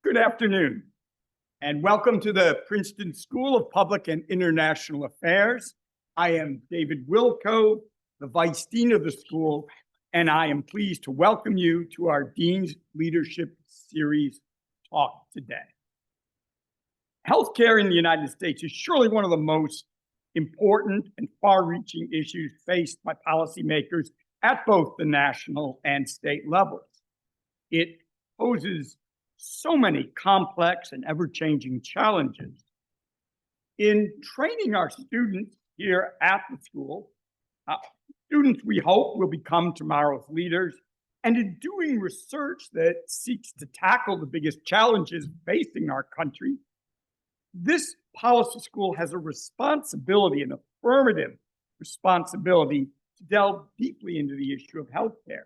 Good afternoon, and welcome to the Princeton School of Public and International Affairs. I am David Wilco, the Vice Dean of the school, and I am pleased to welcome you to our Dean's Leadership Series talk today. Healthcare in the United States is surely one of the most important and far-reaching issues faced by policymakers at both the national and state levels. It poses so many complex and ever-changing challenges. In training our students here at the school, students we hope will become tomorrow's leaders, and in doing research that seeks to tackle the biggest challenges facing our country, this policy school has a responsibility, an affirmative responsibility, to delve deeply into the issue of healthcare.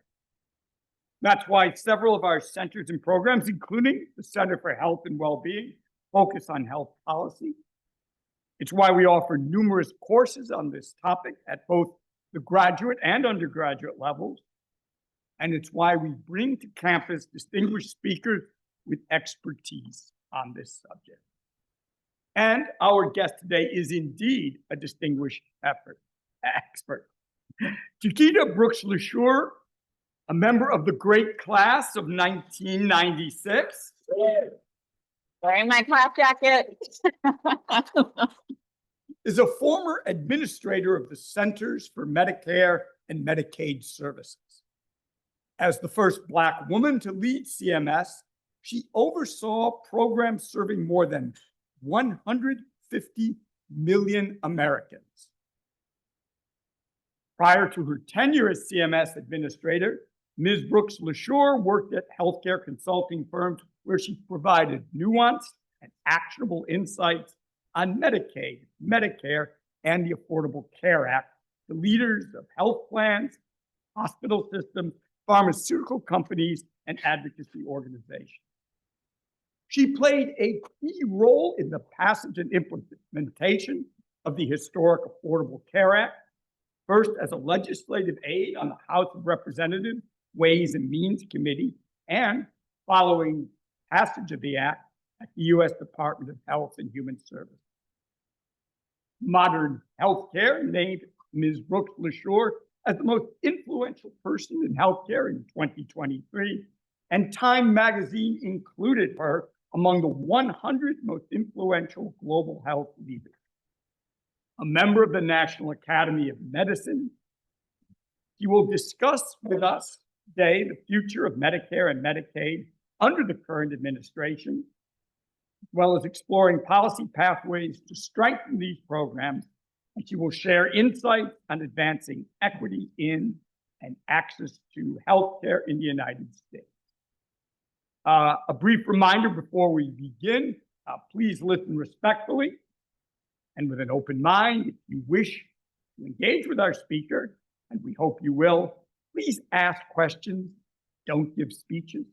That's why several of our centers and programs, including the Center for Health and Wellbeing, focus on health policy. It's why we offer numerous courses on this topic at both the graduate and undergraduate levels. And it's why we bring to campus distinguished speakers with expertise on this subject. And our guest today is indeed a distinguished expert. Chiquita Brooks-LaSure, a member of the great class of 1996. Wearing my class jacket. Is a former administrator of the Centers for Medicare and Medicaid Services. As the first Black woman to lead CMS, she oversaw programs serving more than 150 million Americans. Prior to her tenure as CMS administrator, Ms. Brooks-LaSure worked at healthcare consulting firms where she provided nuanced and actionable insights on Medicaid, Medicare, and the Affordable Care Act to leaders of health plans, hospital systems, pharmaceutical companies, and advocacy organizations. She played a key role in the passage and implementation of the historic Affordable Care Act, first as a legislative aide on the House of Representatives Ways and Means Committee, and following passage of the act at the U.S. Department of Health and Human Services. Modern Healthcare named Ms. Brooks-LaSure as the most influential person in healthcare in 2023, and Time magazine included her among the 100 most influential global health leaders. A member of the National Academy of Medicine, she will discuss with us today the future of Medicare and Medicaid under the current administration, as well as exploring policy pathways to strengthen these programs. And she will share insights on advancing equity in and access to healthcare in the United States. A brief reminder before we begin, please listen respectfully and with an open mind. If you wish to engage with our speaker, and we hope you will, please ask questions, don't give speeches,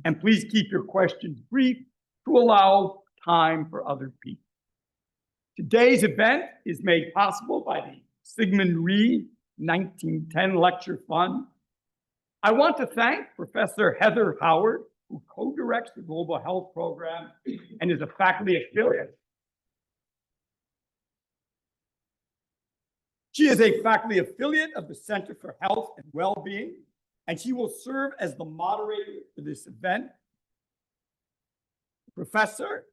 and please keep your questions brief to allow time for other people. Today's event is made possible by the Sigmund Reed 1910 Lecture Fund. I want to thank Professor Heather Howard, who co-directs the Global Health Program and is a faculty affiliate. She is a faculty affiliate of the Center for Health and Wellbeing, and she will serve as the moderator for this event. Professor,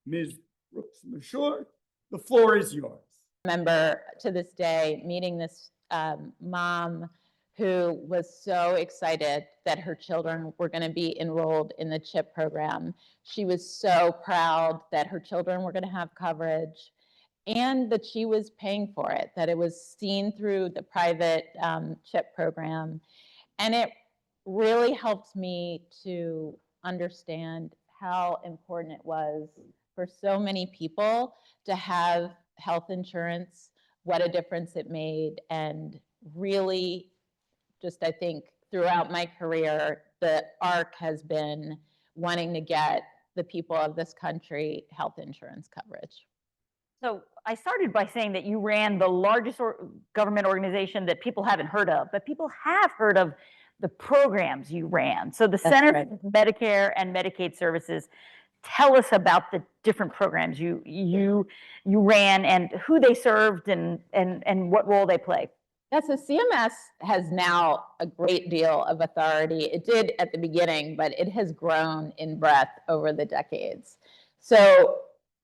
Ms. Brooks-LaSure, the floor is yours. Remember to this day meeting this mom who was so excited that her children were going to be enrolled in the CHIP program. She was so proud that her children were going to have coverage and that she was paying for it, that it was seen through the private CHIP program. And it really helped me to understand how important it was for so many people to have health insurance, what a difference it made, and really just, I think, throughout my career, the arc has been wanting to get the people of this country health insurance coverage. So I started by saying that you ran the largest government organization that people haven't heard of, but people have heard of the programs you ran. So the That's Center right. for Medicare and Medicaid Services, tell us about the different programs you ran and who they served and what role they play. Yeah, so CMS has now a great deal of authority. It did at the beginning, but it has grown in breadth over the decades. So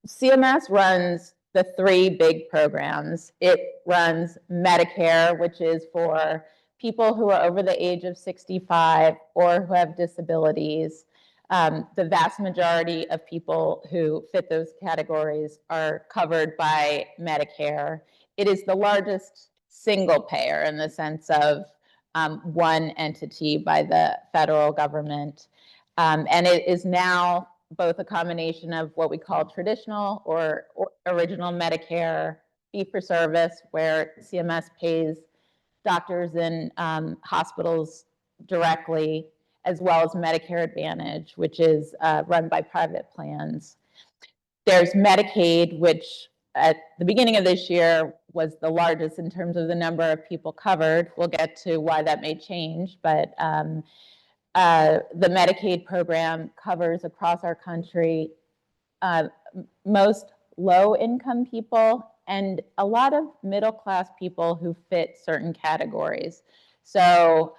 CMS runs the three big programs. It runs Medicare, which is for people who are over the age of 65 or who have disabilities. The vast majority of people who fit those categories are covered by Medicare. It is the largest single payer in the sense of one entity by the federal government. And it is now both a combination of what we call traditional or original Medicare, fee-for-service, where CMS pays doctors and hospitals directly, as well as Medicare Advantage, which is run by private plans. There's Medicaid, which at the beginning of this year was the largest in terms of the number of people covered. We'll get to why that may change, but the Medicaid program covers across our country most low-income people and a lot of middle-class people who fit certain categories. So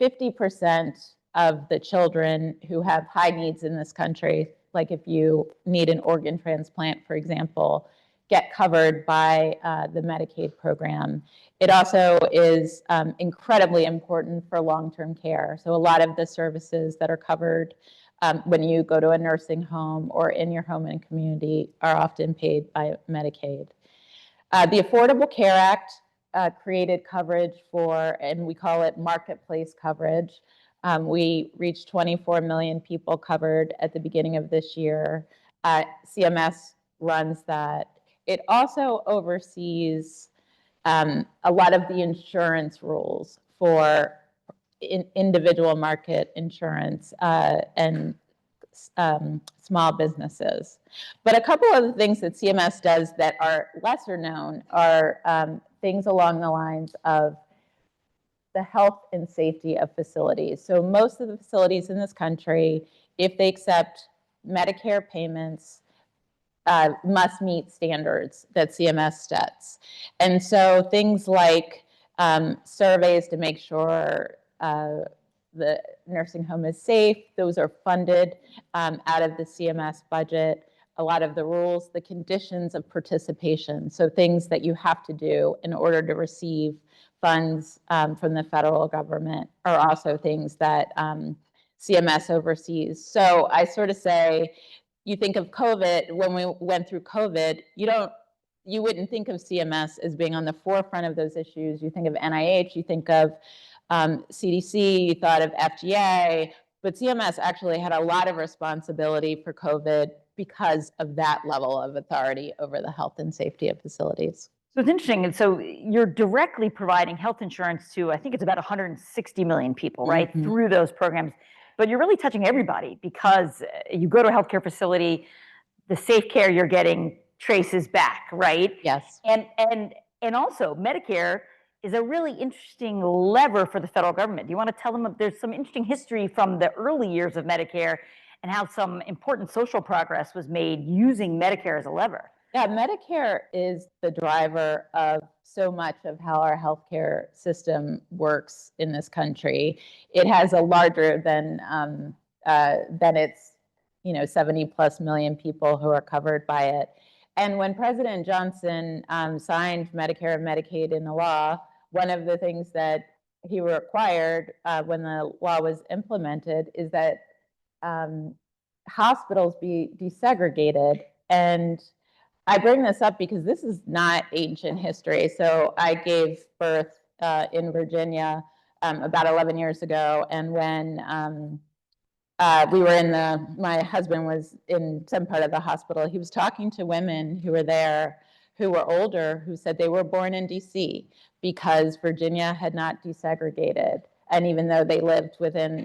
50% of the children who have high needs in this country, like if you need an organ transplant, for example, get covered by the Medicaid program. It also is incredibly important for long-term care. So a lot of the services that are covered when you go to a nursing home or in your home and community are often paid by Medicaid. The Affordable Care Act created coverage for, and we call it marketplace coverage. We reached 24 million people covered at the beginning of this year. CMS runs that. It also oversees a lot of the insurance rules for individual market insurance and small businesses. But a couple of the things that CMS does that are lesser known are things along the lines of the health and safety of facilities. So most of the facilities in this country, if they accept Medicare payments, must meet standards that CMS sets. And so things like surveys to make sure the nursing home is safe, those are funded out of the CMS budget. A lot of the rules, the conditions of participation, so things that you have to do in order to receive funds from the federal government are also things that CMS oversees. So I sort of say, you think of COVID, when we went through COVID, you wouldn't think of CMS as being on the forefront of those issues. You think of NIH, you think of CDC, you thought of FDA, but CMS actually had a lot of responsibility for COVID because of that level of authority over the health and safety of facilities. So it's interesting. And so you're directly providing health insurance to, I think it's about 160 million people, right, Mm-hmm. through those programs. But you're really touching everybody because you go to a healthcare facility, the safe care you're getting traces back, right? Yes. And also Medicare is a really interesting lever for the federal government. Do you want to tell them there's some interesting history from the early years of Medicare and how some important social progress was made using Medicare as a lever? Yeah, Medicare is the driver of so much of how our healthcare system works in this country. It has a larger than its 70 plus million people who are covered by it. And when President Johnson signed Medicare and Medicaid into law, one of the things that he required when the law was implemented is that hospitals be desegregated. And I bring this up because this is not ancient history. So I gave birth in Virginia about 11 years ago. And when we were my husband was in some part of the hospital, he was talking to women who were there who were older, who said they were born in DC because Virginia had not desegregated. And even though they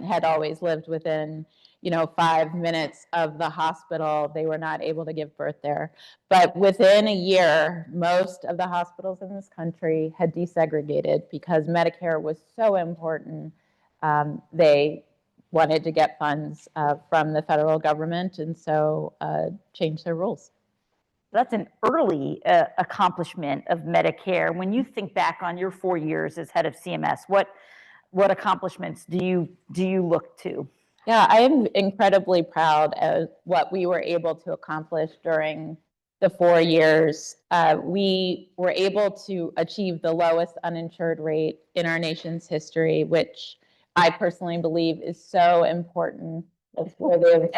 had always lived within 5 minutes of the hospital, they were not able to give birth there. But within a year, most of the hospitals in this country had desegregated because Medicare was so important they wanted to get funds from the federal government, and so changed their rules. That's an early accomplishment of Medicare. When you think back on your 4 years as head of CMS, what accomplishments do you look to? Yeah, I am incredibly proud of what we were able to accomplish during the 4 years. We were able to achieve the lowest uninsured rate in our nation's history, which I personally believe is so important. That's where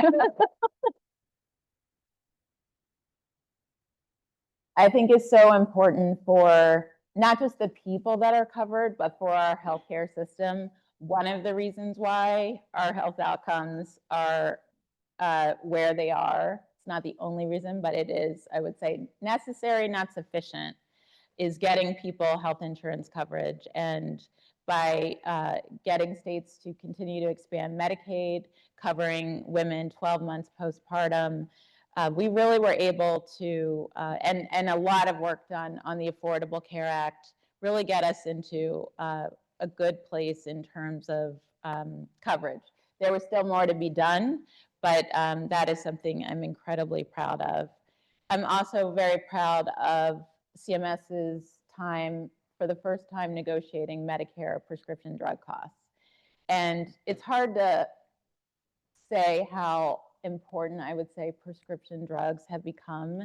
I think is so important for not just the people that are covered, but for our healthcare system. One of the reasons why our health outcomes are where they are, it's not the only reason, but it is, I would say, necessary, not sufficient, is getting people health insurance coverage. And by getting states to continue to expand Medicaid, covering women 12 months postpartum, we really were able to, and a lot of work done on the Affordable Care Act, really get us into a good place in terms of coverage. There was still more to be done, but that is something I'm incredibly proud of. I'm also very proud of CMS's time, for the first time, negotiating Medicare prescription drug costs. And it's hard to say how important, I would say, prescription drugs have become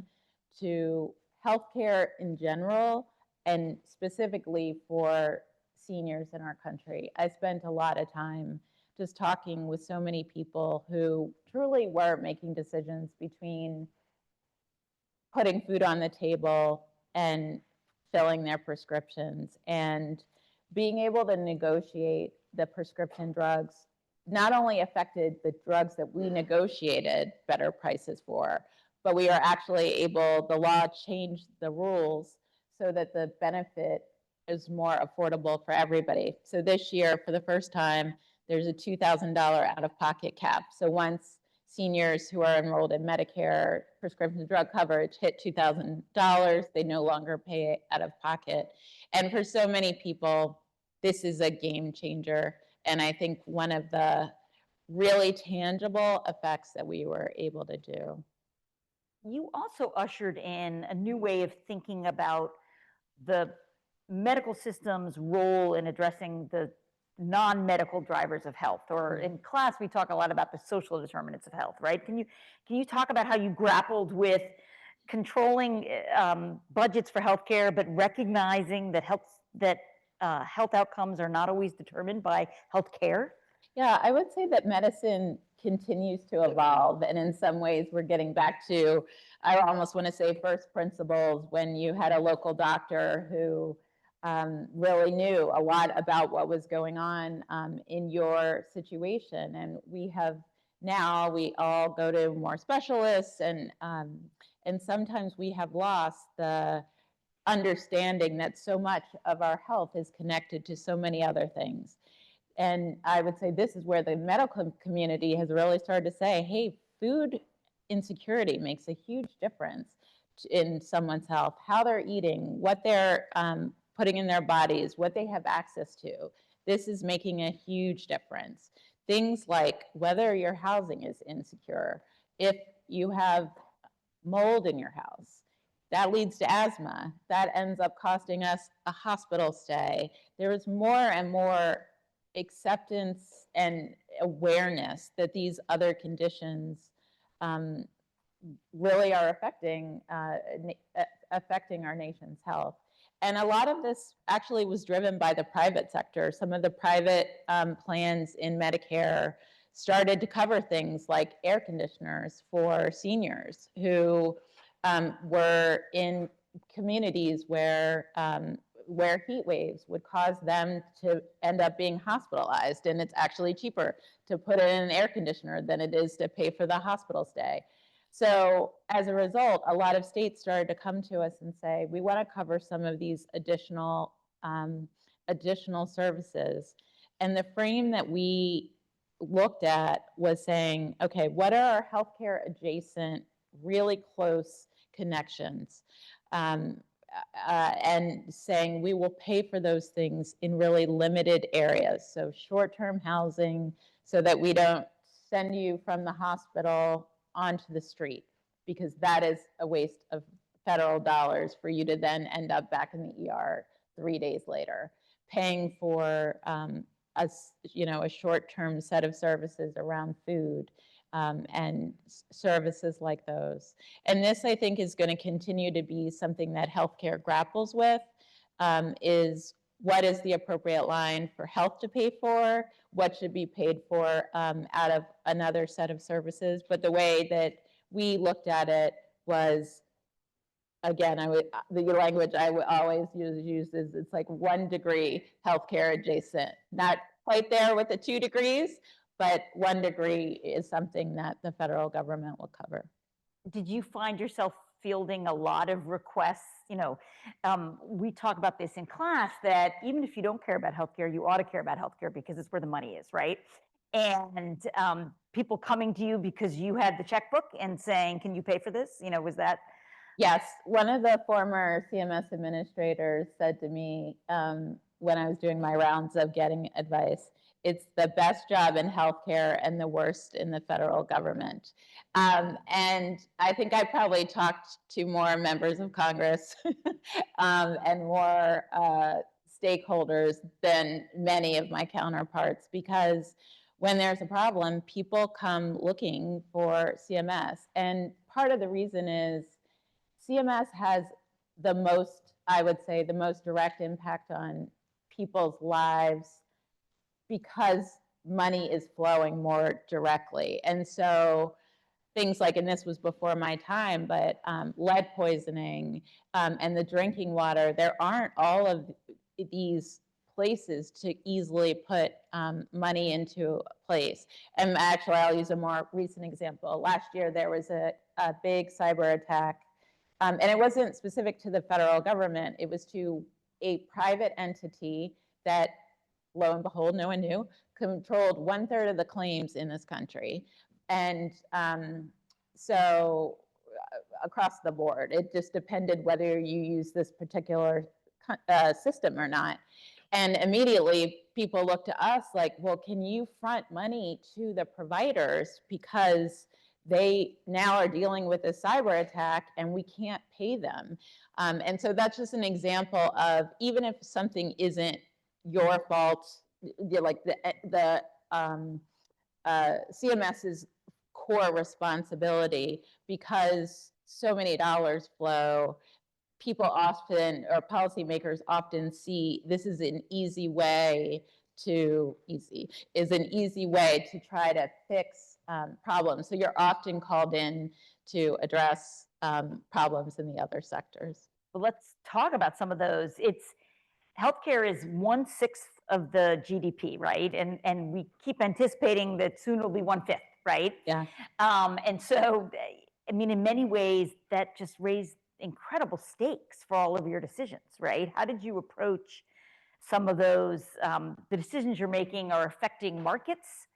to healthcare in general, and specifically for seniors in our country. I spent a lot of time just talking with so many people who truly were making decisions between putting food on the table and filling their prescriptions, and being able to negotiate the prescription drugs not only affected the drugs that we negotiated better prices for, but we are actually able, the law changed the rules so that the benefit is more affordable for everybody. So this year, for the first time, there's a $2,000 out-of-pocket cap. So once seniors who are enrolled in Medicare prescription drug coverage hit $2,000, they no longer pay out of pocket. And for so many people, this is a game changer. And I think one of the really tangible effects that we were able to do. You also ushered in a new way of thinking about the medical system's role in addressing the non-medical drivers of health. Or in class, we talk a lot about the social determinants of health, right? Can you talk about how you grappled with controlling budgets for healthcare, but recognizing that health outcomes are not always determined by healthcare? Yeah, I would say that medicine continues to evolve, and in some ways we're getting back to, I almost want to say, first principles, when you had a local doctor who really knew a lot about what was going on in your situation. And we have now, we all go to more specialists, and sometimes we have lost the understanding that so much of our health is connected to so many other things. And I would say this is where the medical community has really started to say, hey, food insecurity makes a huge difference in someone's health, how they're eating, what they're putting in their bodies, what they have access to. This is making a huge difference. Things like whether your housing is insecure, if you have mold in your house, that leads to asthma. That ends up costing us a hospital stay. There is more and more acceptance and awareness that these other conditions really are affecting our nation's health. And a lot of this actually was driven by the private sector. Some of the private plans in Medicare started to cover things like air conditioners for seniors who were in communities where heat waves would cause them to end up being hospitalized. And it's actually cheaper to put in an air conditioner than it is to pay for the hospital stay. So as a result, a lot of states started to come to us and say, we want to cover some of these additional services. And the frame that we looked at was saying, okay, what are our healthcare adjacent, really close connections? and saying we will pay for those things in really limited areas. So short-term housing, so that we don't send you from the hospital onto the street, because that is a waste of federal dollars for you to then end up back in the ER 3 days later. Paying for a short-term set of services around food, and services like those. And this, I think, is going to continue to be something that healthcare grapples with, is what is the appropriate line for health to pay for, what should be paid for out of another set of services. But the way that we looked at it was, again, the language I would always use is it's like 1 degree healthcare adjacent, not quite there with the 2 degrees, but 1 degree is something that the federal government will cover. Did you find yourself fielding a lot of requests? We talk about this in class, that even if you don't care about healthcare, you ought to care about healthcare because it's where the money is, right? And people coming to you because you had the checkbook and saying, can you pay for this? Was that? Yes, one of the former CMS administrators said to me when I was doing my rounds of getting advice, it's the best job in healthcare and the worst in the federal government. And I think I probably talked to more members of Congress and more stakeholders than many of my counterparts, because when there's a problem, people come looking for CMS. And part of the reason is CMS has the most, I would say, the most direct impact on people's lives because money is flowing more directly. And so things like, and this was before my time, but lead poisoning and the drinking water, there aren't all of these places to easily put money into place. And actually, I'll use a more recent example. Last year, there was a big cyber attack. And it wasn't specific to the federal government. It was to a private entity that, lo and behold, no one knew, controlled 1/3 of the claims in this country. And so across the board, it just depended whether you use this particular system or not. And immediately people look to us like, well, can you front money to the providers, because they now are dealing with a cyber attack and we can't pay them. And so that's just an example of, even if something isn't your fault, like the CMS's core responsibility, because so many dollars flow, people often, or policymakers often see this is an easy way to try to fix problems. So you're often called in to address problems in the other sectors. Well, let's talk about some of those. Healthcare is 1/6 of the GDP, right? And we keep anticipating that soon it'll be 1/5, right? Yeah. And so, I mean, in many ways, that just raised incredible stakes for all of your decisions, right? How did you approach some of those? The decisions you're making are affecting markets,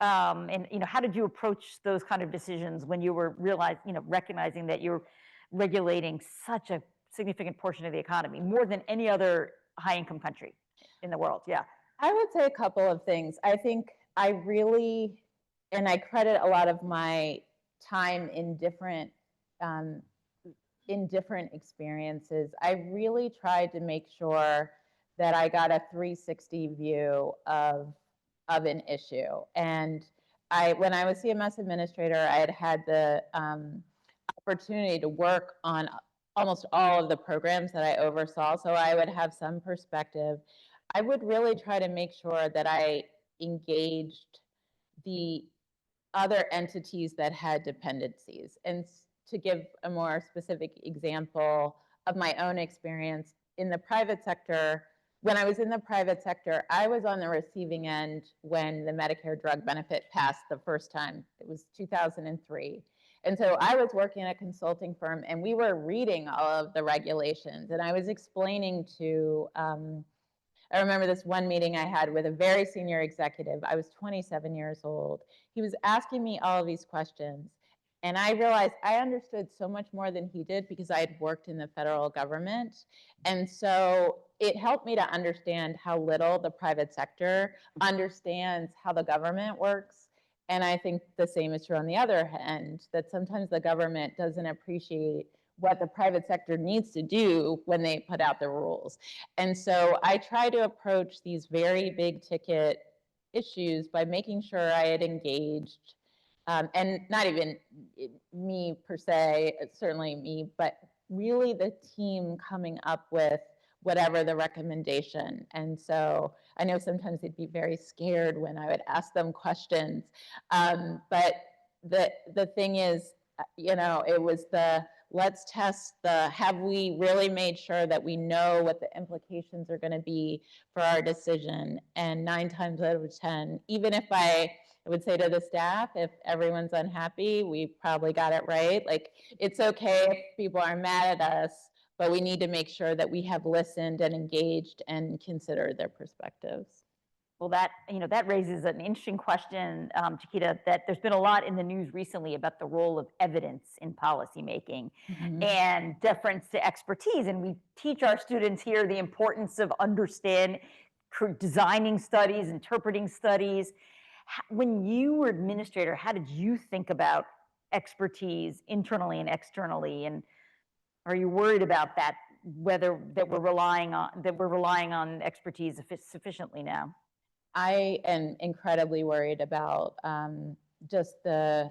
and how did you approach those kind of decisions when you were recognizing that you're regulating such a significant portion of the economy, more than any other high-income country in the world? Yeah. I would say a couple of things. I think I really, and I credit a lot of my time in different experiences, I really tried to make sure that I got a 360 view of an issue. And when I was CMS administrator, I had the opportunity to work on almost all of the programs that I oversaw, so I would have some perspective. I would really try to make sure that I engaged the other entities that had dependencies. And to give a more specific example of my own experience in the private sector, when I was in the private sector, I was on the receiving end when the Medicare drug benefit passed the first time. It was 2003. And so I was working at a consulting firm, and we were reading all of the regulations, and I was explaining to, I remember this one meeting I had with a very senior executive. I was 27 years old. He was asking me all of these questions, And I realized I understood so much more than he did because I had worked in the federal government. And so it helped me to understand how little the private sector understands how the government works. And I think the same is true on the other end, that sometimes the government doesn't appreciate what the private sector needs to do when they put out the rules. And so I try to approach these very big ticket issues by making sure I had engaged, and not even me per se, certainly me, but really the team coming up with whatever the recommendation. And so I know sometimes they'd be very scared when I would ask them questions. But the thing is, it was let's test have we really made sure that we know what the implications are going to be for our decision? And 9 times out of 10, even if I would say to the staff, if everyone's unhappy, we probably got it right. Like, it's okay if people are mad at us, but we need to make sure that we have listened and engaged and considered their perspectives. Well, that raises an interesting question, Chiquita, that there's been a lot in the news recently about the role of evidence in policymaking and deference to expertise. And we teach our students here the importance of designing studies, interpreting studies. When you were administrator, how did you think about expertise internally and externally? And are you worried about that, that we're relying on expertise sufficiently now? I am incredibly worried about just the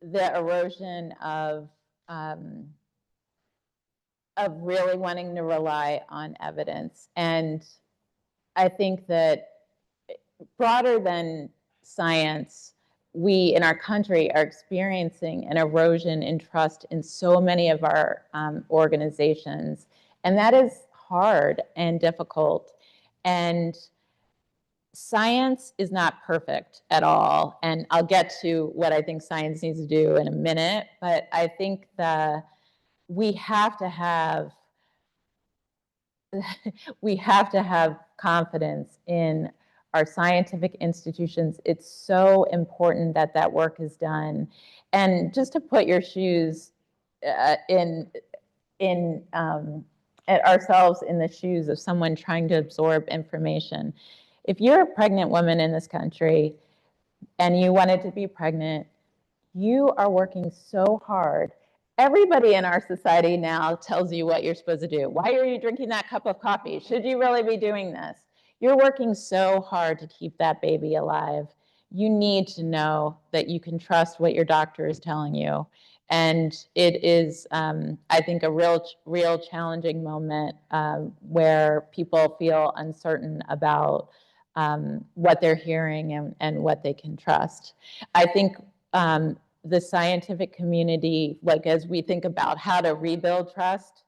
erosion of really wanting to rely on evidence. And I think that broader than science, we in our country are experiencing an erosion in trust in so many of our organizations. And that is hard and difficult. And science is not perfect at all. And I'll get to what I think science needs to do in a minute. But I think that we have to have confidence in our scientific institutions. It's so important that that work is done. And just to put your shoes in ourselves in the shoes of someone trying to absorb information. If you're a pregnant woman in this country and you wanted to be pregnant, you are working so hard. Everybody in our society now tells you what you're supposed to do. Why are you drinking that cup of coffee? Should you really be doing this? You're working so hard to keep that baby alive. You need to know that you can trust what your doctor is telling you. And it is, I think, a real challenging moment where people feel uncertain about what they're hearing and what they can trust. I think the scientific community, like as we think about how to rebuild trust,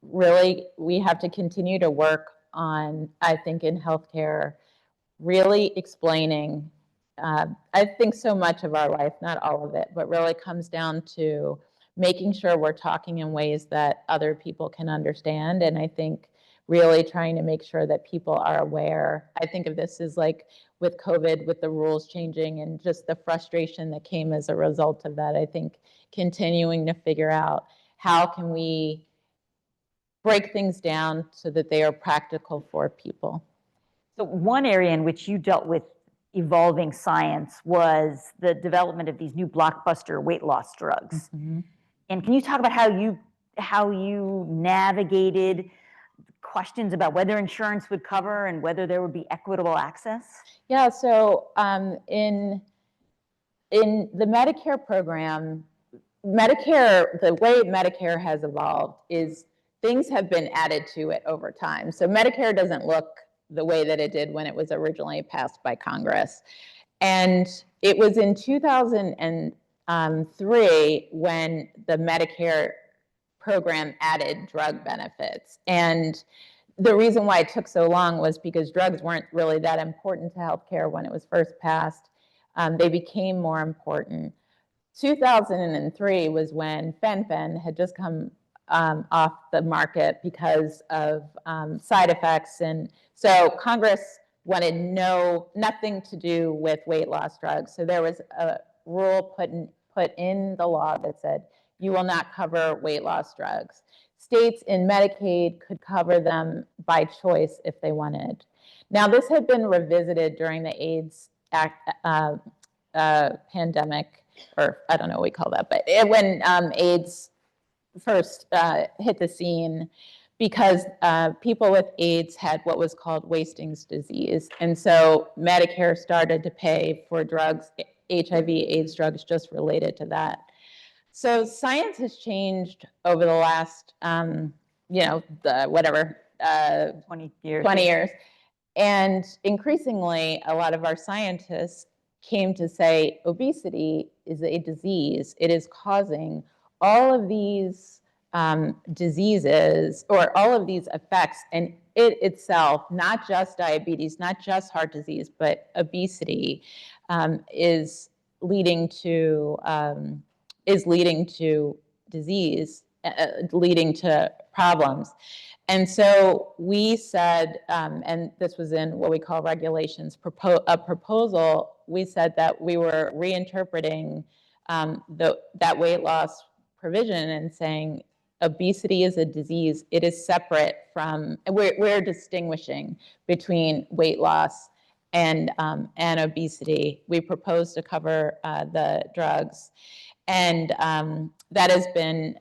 really we have to continue to work on, I think in healthcare, really explaining. I think so much of our life, not all of it, but really comes down to making sure we're talking in ways that other people can understand. And I think really trying to make sure that people are aware. I think of this as like with COVID, with the rules changing and just the frustration that came as a result of that. I think continuing to figure out how can we break things down so that they are practical for people. So one area in which you dealt with evolving science was the development of these new blockbuster weight loss drugs. And can you talk about how you navigated questions about whether insurance would cover and whether there would be equitable access? Yeah, so in the Medicare program, the way Medicare has evolved is things have been added to it over time. So Medicare doesn't look the way that it did when it was originally passed by Congress. And it was in 2003 when the Medicare program added drug benefits. And the reason why it took so long was because drugs weren't really that important to healthcare when it was first passed. They became more important. 2003 was when fen-phen had just come off the market because of side effects. And so Congress wanted nothing to do with weight loss drugs. So there was rule put in the law that said you will not cover weight loss drugs. States in Medicaid could cover them by choice if they wanted. Now, this had been revisited during the AIDS pandemic, or I don't know what we call that, but when AIDS first hit the scene, because people with AIDS had what was called Wasting's disease. And so Medicare started to pay for drugs, HIV, AIDS drugs just related to that. So science has changed over the last, 20 years. 20 years. And increasingly, a lot of our scientists came to say obesity is a disease. It is causing all of these diseases or all of these effects, and it itself, not just diabetes, not just heart disease, but obesity is leading to disease, leading to problems. And so we said, and this was in what we call regulations, a proposal, we said that we were reinterpreting that weight loss provision and saying obesity is a disease. It is separate from, we're distinguishing between weight loss and obesity. We propose to cover the drugs. And that has been,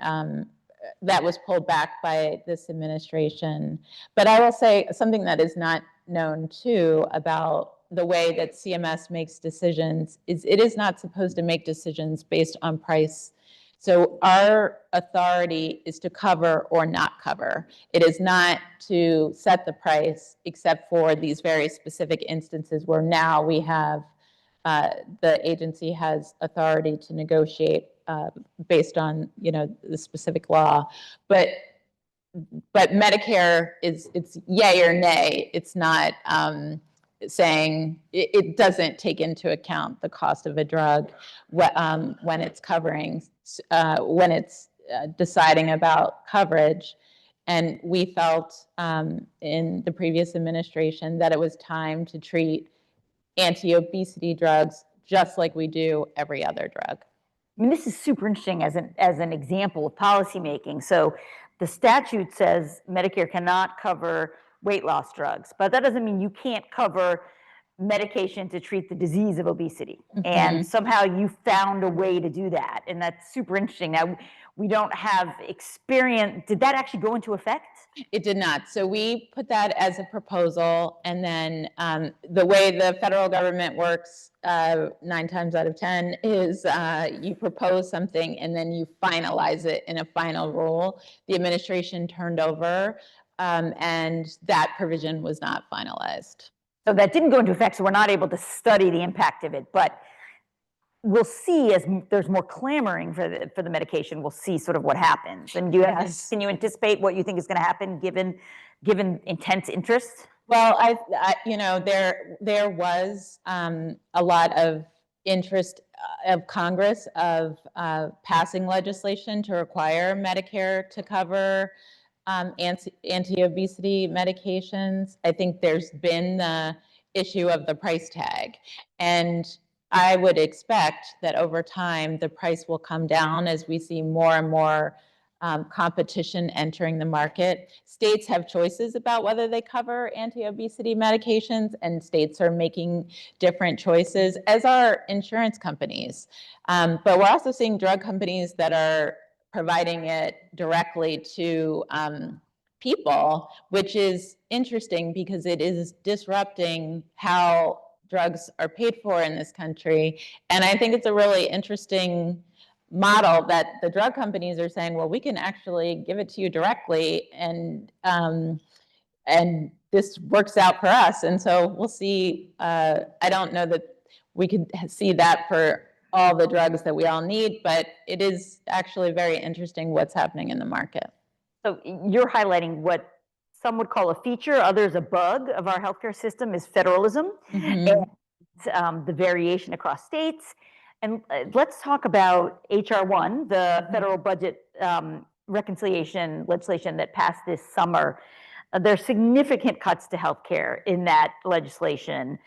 that was pulled back by this administration. But I will say something that is not known too about the way that CMS makes decisions is it is not supposed to make decisions based on price. So our authority is to cover or not cover. It is not to set the price except for these very specific instances where now we have the agency has authority to negotiate based on the specific law, but Medicare it's yay or nay. It's not saying it doesn't take into account the cost of a drug when it's covering when it's deciding about coverage. And we felt in the previous administration that it was time to treat anti-obesity drugs just like we do every other drug. I mean, this is super interesting as an example of policymaking. So the statute says Medicare cannot cover weight loss drugs, but that doesn't mean you can't cover medication to treat the disease of obesity. Mm-hmm. And somehow you found a way to do that. And that's super interesting. Now, we don't have experience. Did that actually go into effect? It did not. So we put that as a proposal. And then the way the federal government works 9 times out of 10 is you propose something and then you finalize it in a final rule. The administration turned over and that provision was not finalized. So that didn't go into effect, so we're not able to study the impact of it, but we'll see as there's more clamoring for the medication, we'll see sort of what happens. And can you anticipate what you think is going to happen given intense interest? Well, there was a lot of interest of Congress of passing legislation to require Medicare to cover anti-obesity medications. I think there's been the issue of the price tag. And I would expect that over time, the price will come down as we see more and more competition entering the market. States have choices about whether they cover anti-obesity medications, and states are making different choices, as are insurance companies. But we're also seeing drug companies that are providing it directly to people, which is interesting because it is disrupting how drugs are paid for in this country. And I think it's a really interesting model that the drug companies are saying, well, we can actually give it to you directly, and this works out for us. And so we'll see. I don't know that we could see that for all the drugs that we all need, but it is actually very interesting what's happening in the market. So you're highlighting what some would call a feature, others a bug of our healthcare system is federalism, and the variation across states. And let's talk about HR 1, the federal budget reconciliation legislation that passed this summer. There's significant cuts to healthcare in that legislation.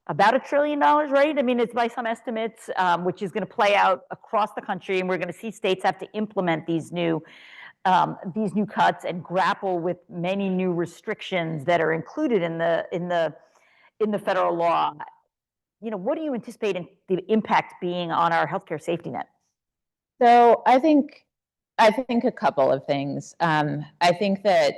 about $1 trillion, right? I mean, it's by some estimates, which is going to play out across the country, and we're going to see states have to implement these new cuts and grapple with many new restrictions that are included in the federal law. You know, what do you anticipate the impact being on our healthcare safety net? So I think a couple of things. I think that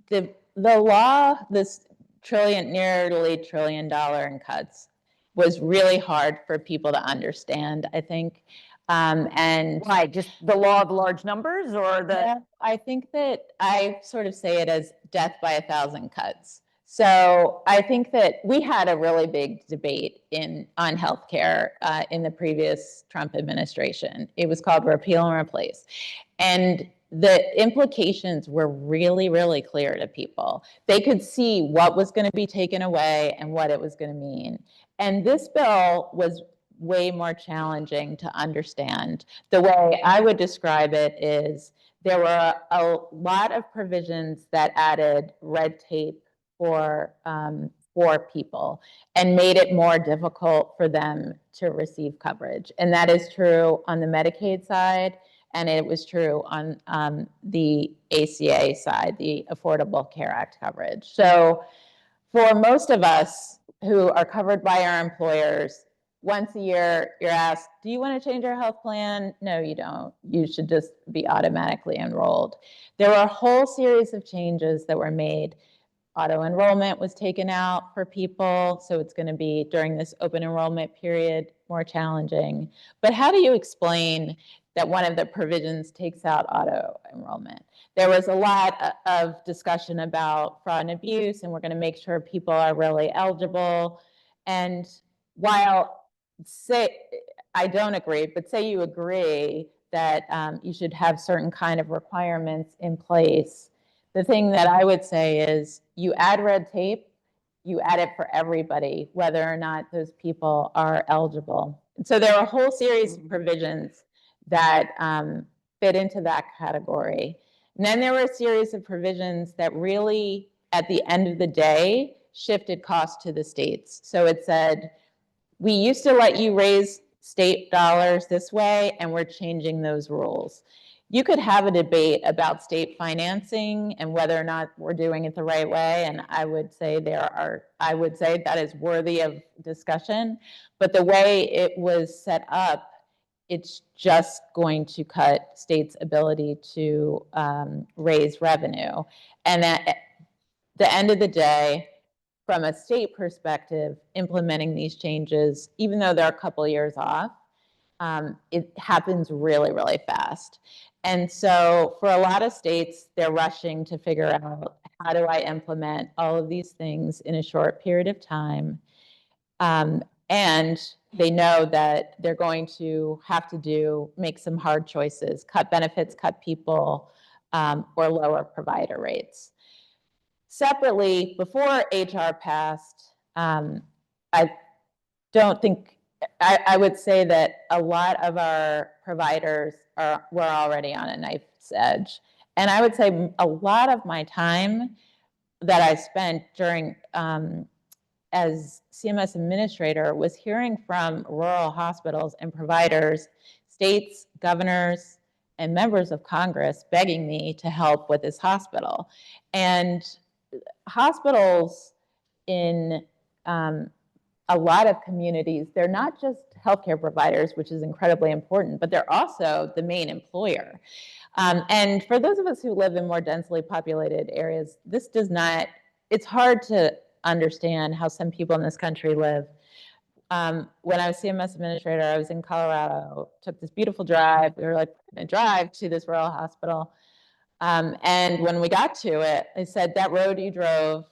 the law, this nearly $1 trillion in cuts, was really hard for people to understand, I think. And why? Just the law of large numbers, or the? Yeah, I think that I sort of say it as death by 1,000 cuts. So I think that we had a really big debate on healthcare in the previous Trump administration. It was called repeal and replace. And the implications were really, really clear to people. They could see what was going to be taken away and what it was going to mean. And this bill was way more challenging to understand. The way I would describe it is there were a lot of provisions that added red tape for people and made it more difficult for them to receive coverage. And that is true on the Medicaid side, and it was true on the ACA side, the Affordable Care Act coverage. So for most of us who are covered by our employers, once a year, you're asked, do you want to change your health plan? No, you don't. You should just be automatically enrolled. There were a whole series of changes that were made. Auto enrollment was taken out for people, so it's going to be, during this open enrollment period, more challenging. But how do you explain that one of the provisions takes out auto enrollment? There was a lot of discussion about fraud and abuse, and we're going to make sure people are really eligible. And while I don't agree, but say you agree that you should have certain kind of requirements in place, the thing that I would say is you add red tape, you add it for everybody, whether or not those people are eligible. And so there are a whole series of provisions that fit into that category. And then there were a series of provisions that really, at the end of the day, shifted costs to the states. So it said, we used to let you raise state dollars this way, and we're changing those rules. You could have a debate about state financing and whether or not we're doing it the right way, and I would say that is worthy of discussion. But the way it was set up, it's just going to cut states' ability to raise revenue. And at the end of the day, from a state perspective, implementing these changes, even though they're a couple of years off, it happens really, really fast. And so for a lot of states, they're rushing to figure out, how do I implement all of these things in a short period of time? And they know that they're going to have to make some hard choices, cut benefits, cut people, or lower provider rates. Separately, before HR passed, I don't think, I would say that a lot of our providers were already on a knife's edge. And I would say a lot of my time that I spent during, as CMS administrator, was hearing from rural hospitals and providers, states, governors, and members of Congress begging me to help with this hospital. And hospitals in a lot of communities, they're not just healthcare providers, which is incredibly important, but they're also the main employer. And for those of us who live in more densely populated areas, it's hard to understand how some people in this country live. When I was CMS administrator, I was in Colorado, took this beautiful drive. We were like, going to drive to this rural hospital. And when we got to it, they said, that road you drove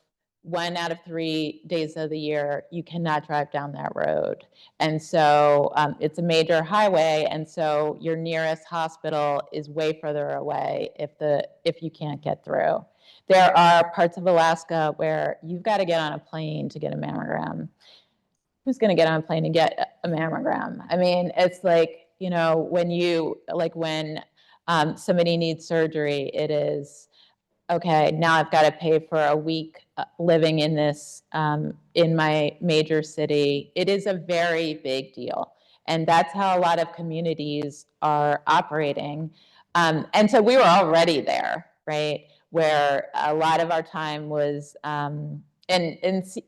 1 out of 3 days of the year, you cannot drive down that road. And so it's a major highway. And so your nearest hospital is way further away if you can't get through. There are parts of Alaska where you've got to get on a plane to get a mammogram. Who's going to get on a plane to get a mammogram? I mean, it's like, when somebody needs surgery, it is okay, now I've got to pay for a week living in this, in my major city. It is a very big deal. And that's how a lot of communities are operating. And so we were already there, right? Where a lot of our time was, CMS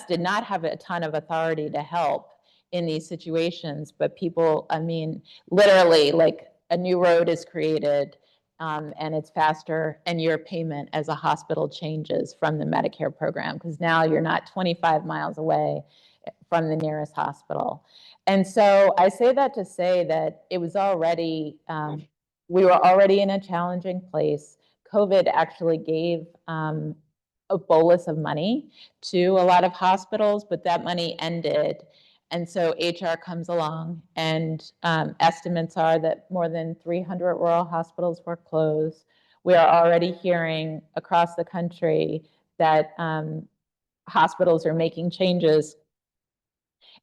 did not have a ton of authority to help in these situations, but people, I mean, literally, like a new road is created, and it's faster, and your payment as a hospital changes from the Medicare program, because now you're not 25 miles away from the nearest hospital. And so I say that to say that it was already, we were already in a challenging place. COVID actually gave a bolus of money to a lot of hospitals, but that money ended. And so HR comes along, and estimates are that more than 300 rural hospitals were closed. We are already hearing across the country that hospitals are making changes.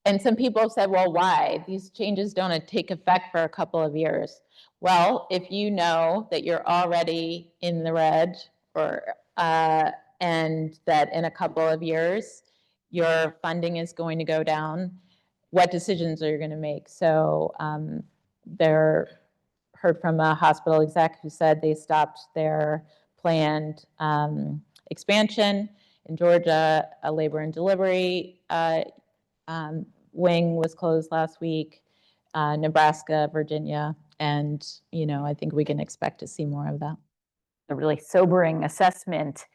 And some people said, well, why? These changes don't take effect for a couple of years. Well, if you know that you're already in the red, or and that in a couple of years your funding is going to go down, what decisions are you going to make? So they're heard from a hospital exec who said they stopped their planned expansion. In Georgia, a labor and delivery wing was closed last week. Nebraska, Virginia, and I think we can expect to see more of that. A really sobering assessment.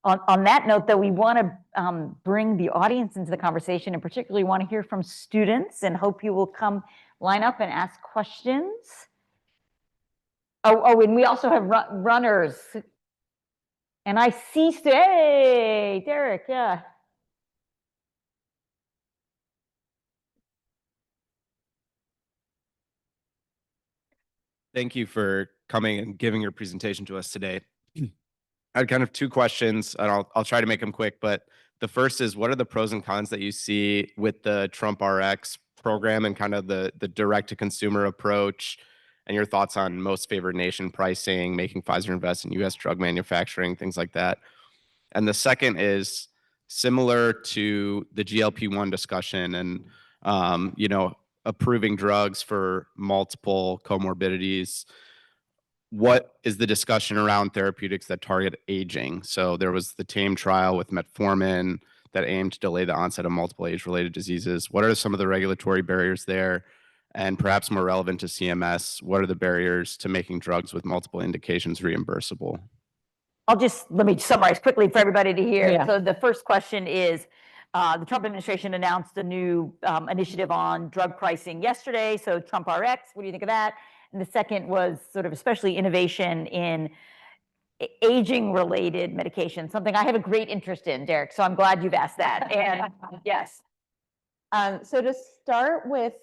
On that note, though, we want to bring the audience into the conversation, and particularly want to hear from students, and hope you will come line up and ask questions. Oh, and we also have runners. And I see, hey, Derek, yeah. Thank you for coming and giving your presentation to us today. I had kind of two questions, and I'll try to make them quick. But the first is, what are the pros and cons that you see with the Trump RX program and kind of the direct-to-consumer approach, and your thoughts on most favored nation pricing, making Pfizer invest in U.S. drug manufacturing, things like that? And the second is similar to the GLP-1 discussion and approving drugs for multiple comorbidities. What is the discussion around therapeutics that target aging? So there was the TAME trial with metformin that aimed to delay the onset of multiple age-related diseases. What are some of the regulatory barriers there? And perhaps more relevant to CMS, what are the barriers to making drugs with multiple indications reimbursable? Let me summarize quickly for everybody to hear. Yeah. So the first question is, the Trump administration announced a new initiative on drug pricing yesterday. So Trump RX, what do you think of that? And the second was sort of especially innovation in aging-related medication, something I have a great interest in, Derek. So I'm glad you've asked that. And yes. So to start with,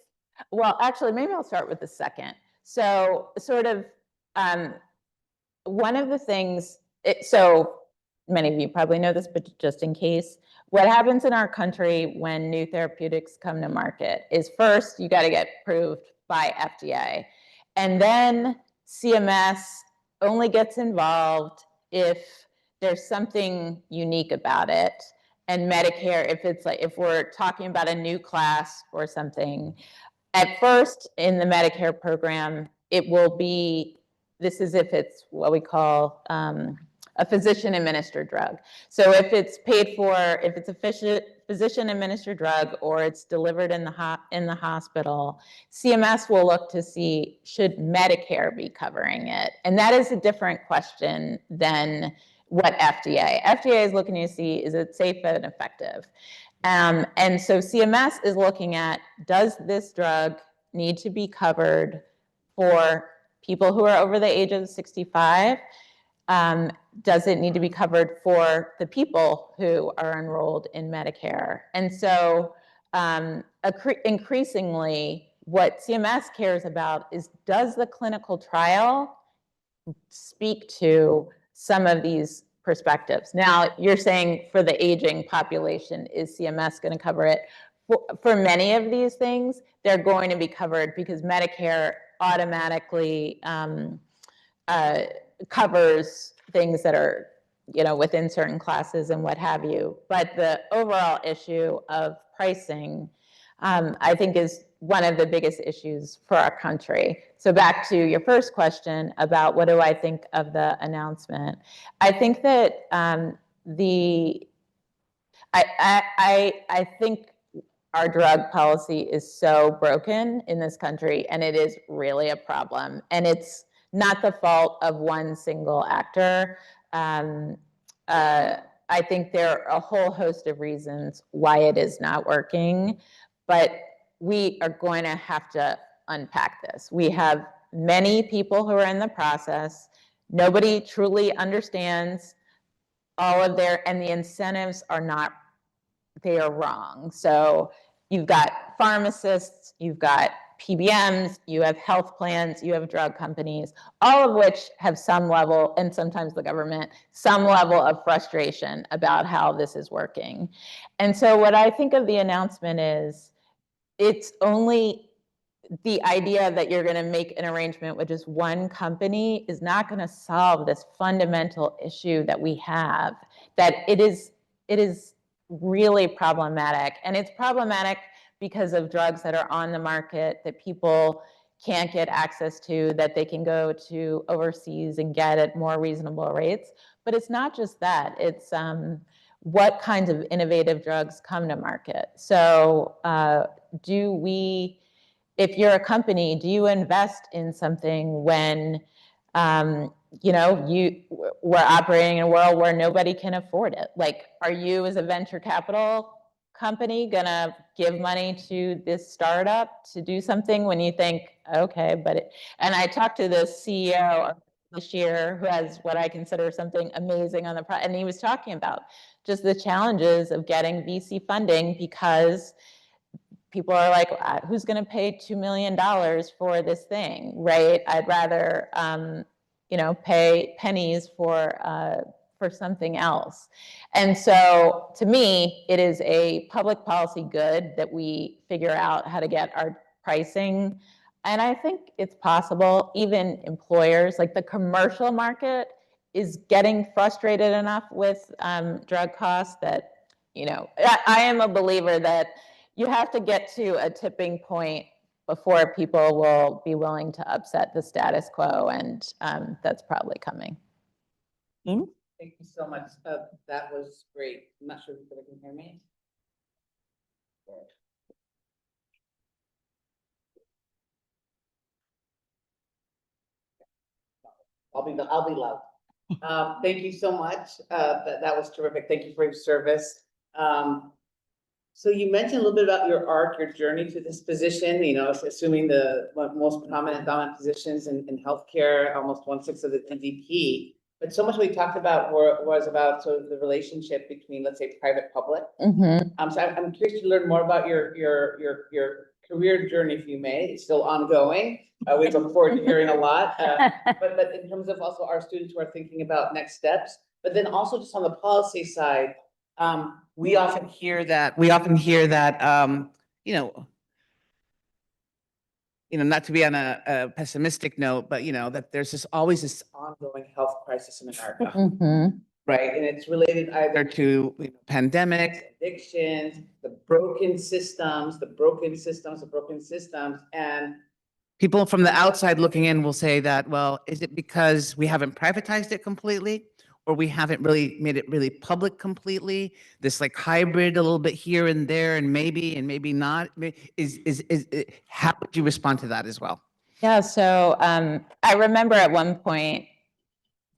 well, actually, maybe I'll start with the second. So sort of one of the things, so many of you probably know this, but just in case, what happens in our country when new therapeutics come to market is, first, you got to get approved by FDA. And then CMS only gets involved if there's something unique about it. And Medicare, if we're talking about a new class or something, at first in the Medicare program, it will be, this is if it's what we call a physician-administered drug. So if it's paid for, if it's a physician-administered drug, or it's delivered in the hospital, CMS will look to see, should Medicare be covering it? And that is a different question than what FDA is looking to see, is it safe and effective? And so CMS is looking at, does this drug need to be covered for people who are over the age of 65? Does it need to be covered for the people who are enrolled in Medicare? And so increasingly, what CMS cares about is, does the clinical trial speak to some of these perspectives? Now, you're saying for the aging population, is CMS going to cover it? For many of these things, they're going to be covered because Medicare automatically covers things that are, within certain classes and what have you. But the overall issue of pricing, I think, is one of the biggest issues for our country. So back to your first question about what do I think of the announcement, I think that I think our drug policy is so broken in this country, and it is really a problem. And it's not the fault of one single actor. I think there are a whole host of reasons why it is not working, but we are going to have to unpack this. We have many people who are in the process. Nobody truly understands all of and the incentives are not, they are wrong. So you've got pharmacists, you've got PBMs, you have health plans, you have drug companies, all of which have some level, and sometimes the government, some level of frustration about how this is working. And so what I think of the announcement is, it's only the idea that you're going to make an arrangement with just one company is not going to solve this fundamental issue that we have, that it is really problematic. And it's problematic because of drugs that are on the market that people can't get access to, that they can go to overseas and get at more reasonable rates. But it's not just that. It's what kinds of innovative drugs come to market. So if you're a company, do you invest in something when we're operating in a world where nobody can afford it? Like, are you as a venture capital company gonna give money to this startup to do something when you think, okay, and I talked to the CEO this year who has what I consider something amazing on the project, and he was talking about just the challenges of getting VC funding because people are like, who's going to pay $2 million for this thing, right? I'd rather, pay pennies for something else. And so to me, it is a public policy good that we figure out how to get our pricing. And I think it's possible, even employers, like the commercial market is getting frustrated enough with drug costs that, I am a believer that you have to get to a tipping point before people will be willing to upset the status quo, and that's probably coming. In? Thank you so much. That was great. I'm not sure if you can hear me. I'll be loud. Thank you so much. That was terrific. Thank you for your service. So you mentioned a little bit about your arc, your journey to this position, assuming the most prominent dominant positions in healthcare, almost 1/6 of the NDP. But so much we talked about was about sort of the relationship between, let's say, private public. Mm-hmm. So I'm curious to learn more about your career journey, if you may. It's still ongoing. We look forward to hearing a lot. But in terms of also our students who are thinking about next steps, but then also just on the policy side, we often hear that, not to be on a pessimistic note, but that there's always this ongoing health crisis in America. Mm-hmm. Right, and it's related either to pandemics, addictions, the broken systems, and people from the outside looking in will say that, well, is it because we haven't privatized it completely, or we haven't really made it really public completely? This like hybrid, a little bit here and there, and maybe not. How would you respond to that as well? Yeah, so I remember at one point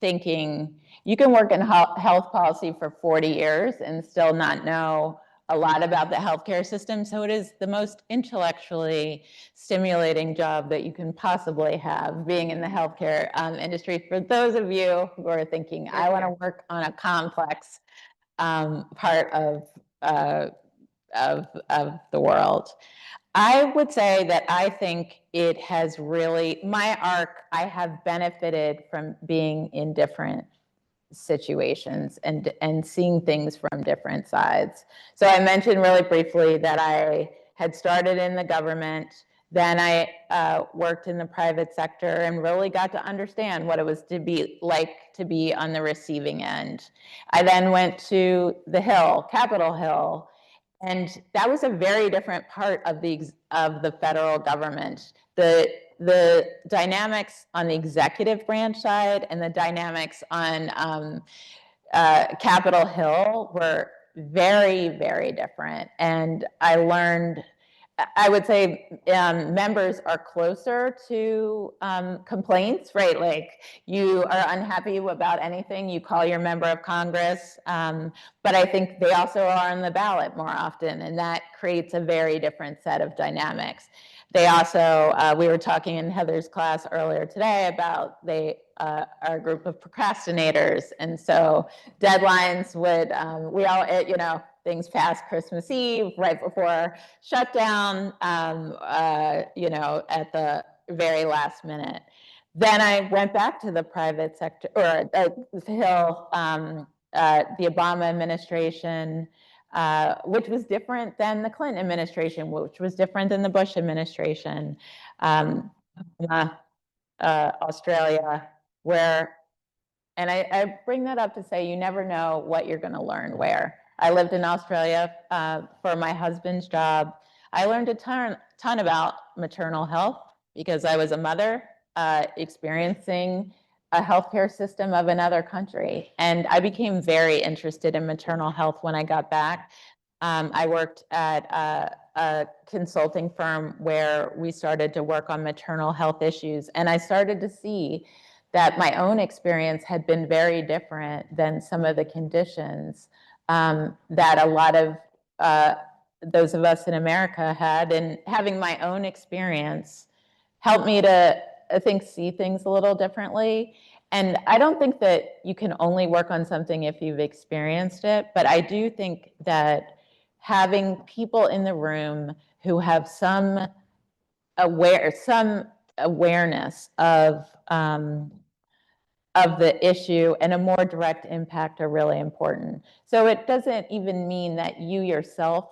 thinking, you can work in health policy for 40 years and still not know a lot about the healthcare system. So it is the most intellectually stimulating job that you can possibly have, being in the healthcare industry. For those of you who are thinking, I want to work on a complex part of the world, I would say that I think it has really, my arc, I have benefited from being in different situations and seeing things from different sides. So I mentioned really briefly that I had started in the government, Then I worked in the private sector and really got to understand what it was to be like to be on the receiving end. I then went to the Hill, Capitol Hill, and that was a very different part of the federal government. The dynamics on the executive branch side and the dynamics on Capitol Hill were very, very different. And I learned, I would say members are closer to complaints, right? Like you are unhappy about anything, you call your member of Congress. But I think they also are on the ballot more often, and that creates a very different set of dynamics. They also, we were talking in Heather's class earlier today about they are a group of procrastinators. And so deadlines would, we all, you know, things past Christmas Eve, right before shutdown, you know, at the very last minute. Then I went back to the private sector, or the Hill, the Obama administration, which was different than the Clinton administration, which was different than the Bush administration, Australia, where, and I bring that up to say you never know what you're going to learn where. I lived in Australia for my husband's job. I learned a ton about maternal health because I was a mother experiencing a healthcare system of another country. And I became very interested in maternal health when I got back. I worked at a consulting firm where we started to work on maternal health issues. And I started to see that my own experience had been very different than some of the conditions that a lot of those of us in America had. And having my own experience helped me to, I think, see things a little differently. And I don't think that you can only work on something if you've experienced it, but I do think that having people in the room who have some awareness of the issue and a more direct impact are really important. So it doesn't even mean that you yourself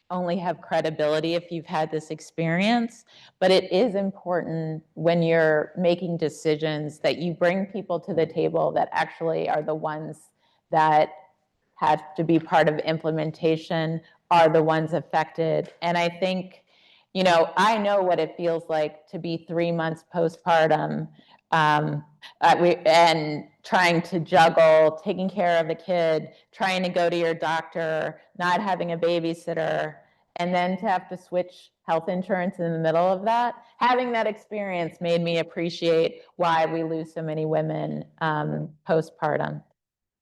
only have credibility if you've had this experience, but it is important when you're making decisions that you bring people to the table that actually are the ones that have to be part of implementation, are the ones affected. And I think, you know, I know what it feels like to be 3 months postpartum and trying to juggle taking care of a kid, trying to go to your doctor, not having a babysitter, and then to have to switch health insurance in the middle of that. Having that experience made me appreciate why we lose so many women postpartum.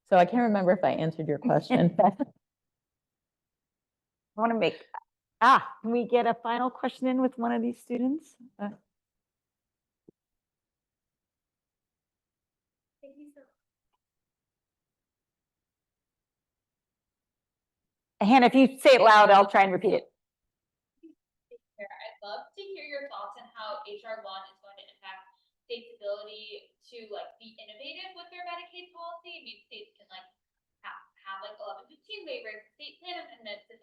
So I can't remember if I answered your question. I want to make, can we get a final question in with one of these students? Hannah, if you say it loud, I'll try and repeat it. I'd love to hear your thoughts on how HR 1 is going to impact states' ability to be innovative with their Medicaid policy. I mean, states can have 1115 waivers, state plan amendments, and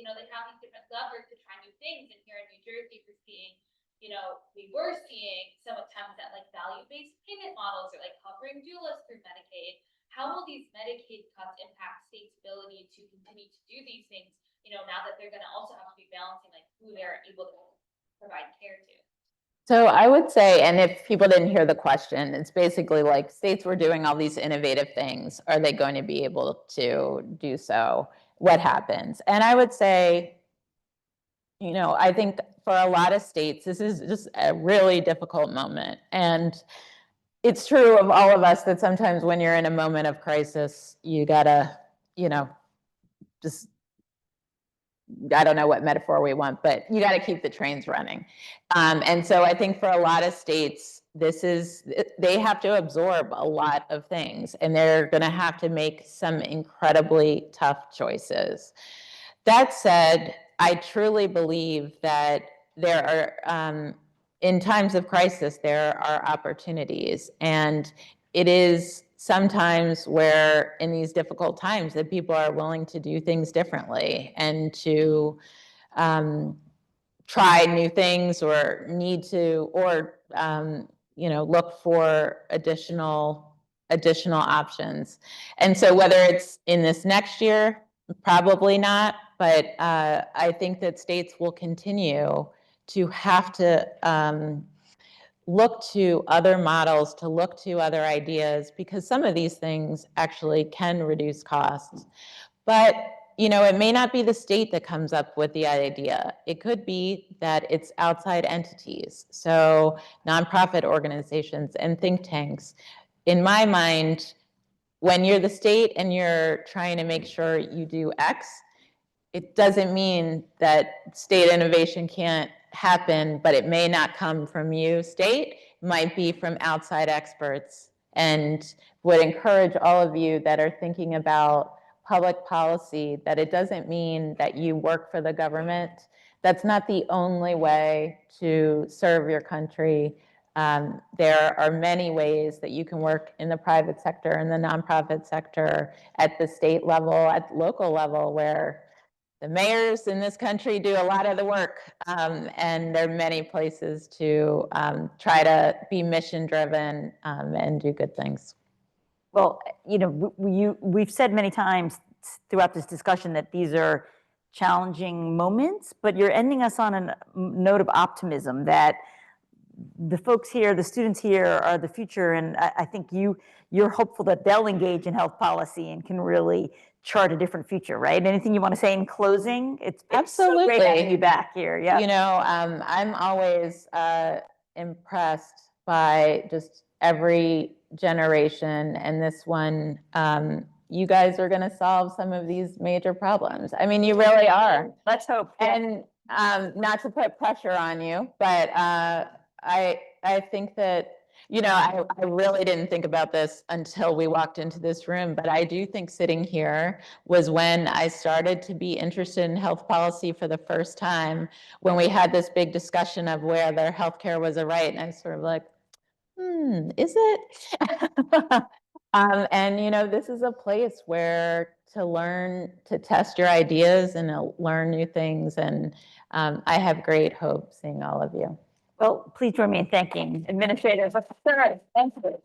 you know, they have these different levers to try new things. And here in New Jersey, we're seeing, you know, we were seeing some attempts at value-based payment models or covering doulas through Medicaid. How will these Medicaid cuts impact states' ability to continue to do these things, you know, now that they're going to also have to be balancing who they're able to provide care to? So I would say, and if people didn't hear the question, it's basically states were doing all these innovative things. Are they going to be able to do so? What happens? And I would say, you know, I think for a lot of states, this is just a really difficult moment. And it's true of all of us that sometimes when you're in a moment of crisis, you gotta, you know, just, I don't know what metaphor we want, but you gotta keep the trains running. And so I think for a lot of states, they have to absorb a lot of things and they're gonna have to make some incredibly tough choices. That said, I truly believe that there are, in times of crisis, there are opportunities. And it is sometimes where in these difficult times that people are willing to do things differently and to try new things or need to, or, look for additional options. And so whether it's in this next year, probably not, but I think that states will continue to have to look to other models, to look to other ideas, because some of these things actually can reduce costs. But it may not be the state that comes up with the idea. It could be that it's outside entities, so nonprofit organizations and think tanks. In my mind, when you're the state and you're trying to make sure you do X, it doesn't mean that state innovation can't happen, but it may not come from you, state. It might be from outside experts, and would encourage all of you that are thinking about public policy that it doesn't mean that you work for the government. That's not the only way to serve your country. There are many ways that you can work in the private sector, in the nonprofit sector, at the state level, at local level, where the mayors in this country do a lot of the work, and there are many places to try to be mission driven and do good things. Well, we've said many times throughout this discussion that these are challenging moments, but you're ending us on a note of optimism that the folks here, the students here are the future, and I think you're hopeful that they'll engage in health policy and can really chart a different future, right? Anything you want to say in closing? It's so great having you back here. Yeah. I'm always impressed by just every generation, and this one, you guys are going to solve some of these major problems. I mean, you really are. Let's hope. And not to put pressure on you, but I think that, I really didn't think about this until we walked into this room, but I do think sitting here was when I started to be interested in health policy for the first time, when we had this big discussion of whether healthcare was a right. And I was sort of like, is it? And this is a place where to learn, to test your ideas and learn new things. And I have great hope seeing all of you. Well, please join me in thanking administrators. Thank you.